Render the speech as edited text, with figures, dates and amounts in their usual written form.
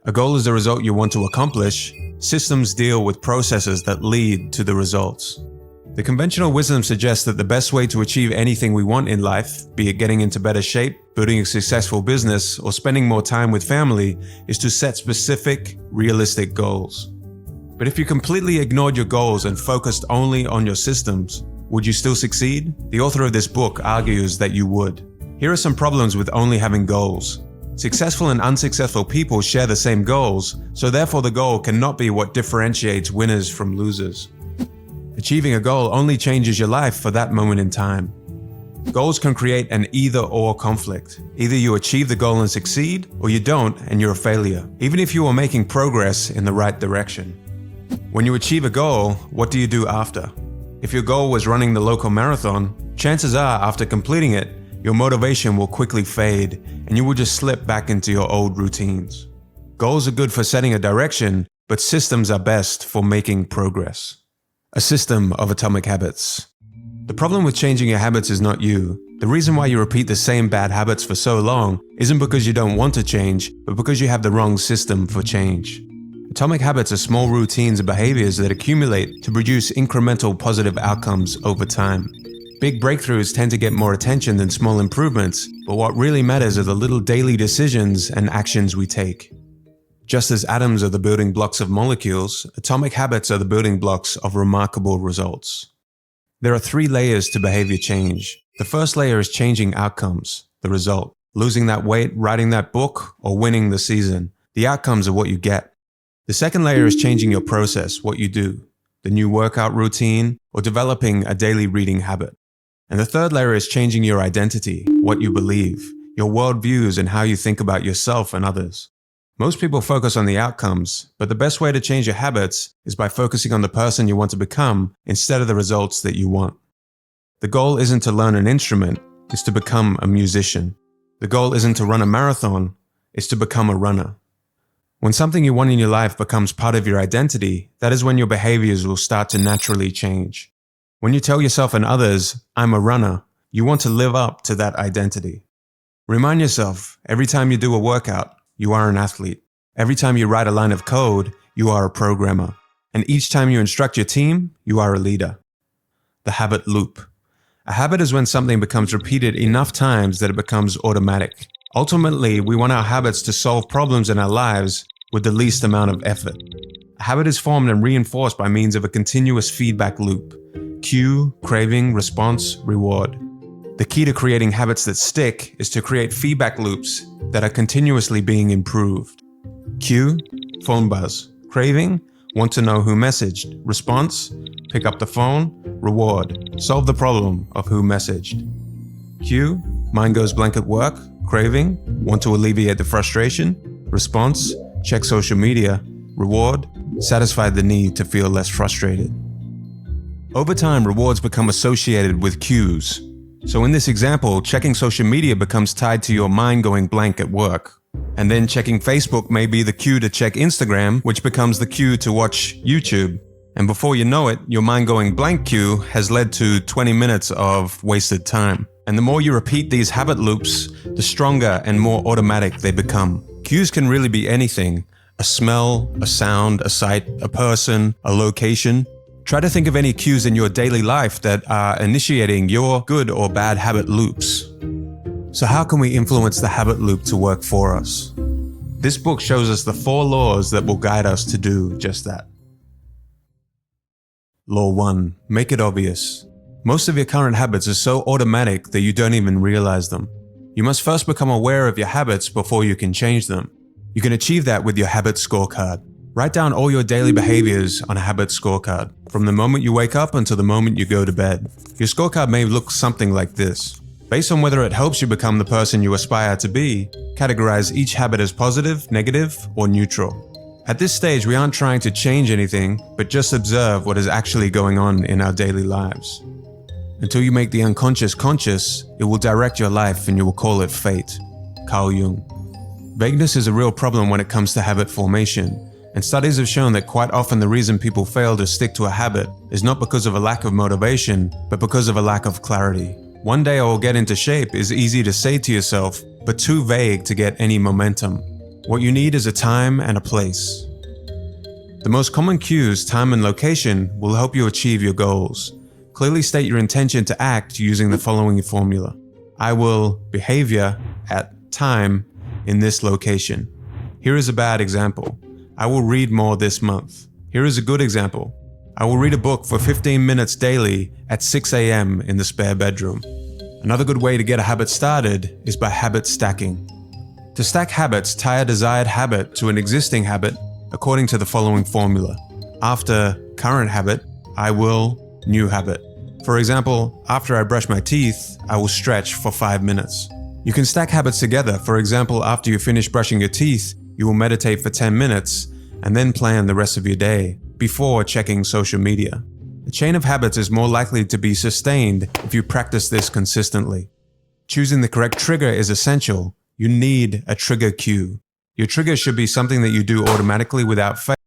A goal is the result you want to accomplish. Systems deal with processes that lead to the results. The conventional wisdom suggests that the best way to achieve anything we want in life, be it getting into better shape, building a successful business, or spending more time with family, is to set specific, realistic goals. But if you completely ignored your goals and focused only on your systems, would you still succeed? The author of this book argues that you would. Here are some problems with only having goals. Successful and unsuccessful people share the same goals, so therefore the goal cannot be what differentiates winners from losers. Achieving a goal only changes your life for that moment in time. Goals can create an either-or conflict. Either you achieve the goal and succeed, or you don't and you're a failure, even if you are making progress in the right direction. When you achieve a goal, what do you do after? If your goal was running the local marathon, chances are after completing it, your motivation will quickly fade and you will just slip back into your old routines. Goals are good for setting a direction, but systems are best for making progress. A system of atomic habits. The problem with changing your habits is not you. The reason why you repeat the same bad habits for so long isn't because you don't want to change, but because you have the wrong system for change. Atomic habits are small routines and behaviors that accumulate to produce incremental positive outcomes over time. Big breakthroughs tend to get more attention than small improvements, but what really matters are the little daily decisions and actions we take. Just as atoms are the building blocks of molecules, atomic habits are the building blocks of remarkable results. There are 3 layers to behavior change. The first layer is changing outcomes, the result. Losing that weight, writing that book, or winning the season. The outcomes are what you get. The second layer is changing your process, what you do. The new workout routine, or developing a daily reading habit. And the third layer is changing your identity, what you believe, your worldviews and how you think about yourself and others. Most people focus on the outcomes, but the best way to change your habits is by focusing on the person you want to become instead of the results that you want. The goal isn't to learn an instrument, it's to become a musician. The goal isn't to run a marathon, it's to become a runner. When something you want in your life becomes part of your identity, that is when your behaviors will start to naturally change. When you tell yourself and others, "I'm a runner," you want to live up to that identity. Remind yourself, every time you do a workout, you are an athlete. Every time you write a line of code, you are a programmer. And each time you instruct your team, you are a leader. The habit loop. A habit is when something becomes repeated enough times that it becomes automatic. Ultimately, we want our habits to solve problems in our lives with the least amount of effort. A habit is formed and reinforced by means of a continuous feedback loop. Cue, craving, response, reward. The key to creating habits that stick is to create feedback loops that are continuously being improved. Cue, phone buzz. Craving, want to know who messaged. Response, pick up the phone. Reward, solve the problem of who messaged. Cue, mind goes blank at work. Craving, want to alleviate the frustration. Response, check social media. Reward, satisfy the need to feel less frustrated. Over time, rewards become associated with cues. So in this example, checking social media becomes tied to your mind going blank at work. And then checking Facebook may be the cue to check Instagram, which becomes the cue to watch YouTube. And before you know it, your mind going blank cue has led to 20 minutes of wasted time. And the more you repeat these habit loops, the stronger and more automatic they become. Cues can really be anything: a smell, a sound, a sight, a person, a location. Try to think of any cues in your daily life that are initiating your good or bad habit loops. So how can we influence the habit loop to work for us? This book shows us the 4 laws that will guide us to do just that. Law 1. Make it obvious. Most of your current habits are so automatic that you don't even realize them. You must first become aware of your habits before you can change them. You can achieve that with your habit scorecard. Write down all your daily behaviors on a habit scorecard, from the moment you wake up until the moment you go to bed. Your scorecard may look something like this. Based on whether it helps you become the person you aspire to be, categorize each habit as positive, negative, or neutral. At this stage, we aren't trying to change anything, but just observe what is actually going on in our daily lives. Until you make the unconscious conscious, it will direct your life and you will call it fate. Carl Jung. Vagueness is a real problem when it comes to habit formation. And studies have shown that quite often the reason people fail to stick to a habit is not because of a lack of motivation, but because of a lack of clarity. One day I will get into shape is easy to say to yourself, but too vague to get any momentum. What you need is a time and a place. The most common cues, time and location, will help you achieve your goals. Clearly state your intention to act using the following formula. I will behavior at time in this location. Here is a bad example. I will read more this month. Here is a good example. I will read a book for 15 minutes daily at 6 a.m. in the spare bedroom. Another good way to get a habit started is by habit stacking. To stack habits, tie a desired habit to an existing habit according to the following formula. After current habit, I will new habit. For example, after I brush my teeth, I will stretch for 5 minutes. You can stack habits together. For example, after you finish brushing your teeth, you will meditate for 10 minutes and then plan the rest of your day before checking social media. The chain of habits is more likely to be sustained if you practice this consistently. Choosing the correct trigger is essential. You need a trigger cue. Your trigger should be something that you do automatically without fail.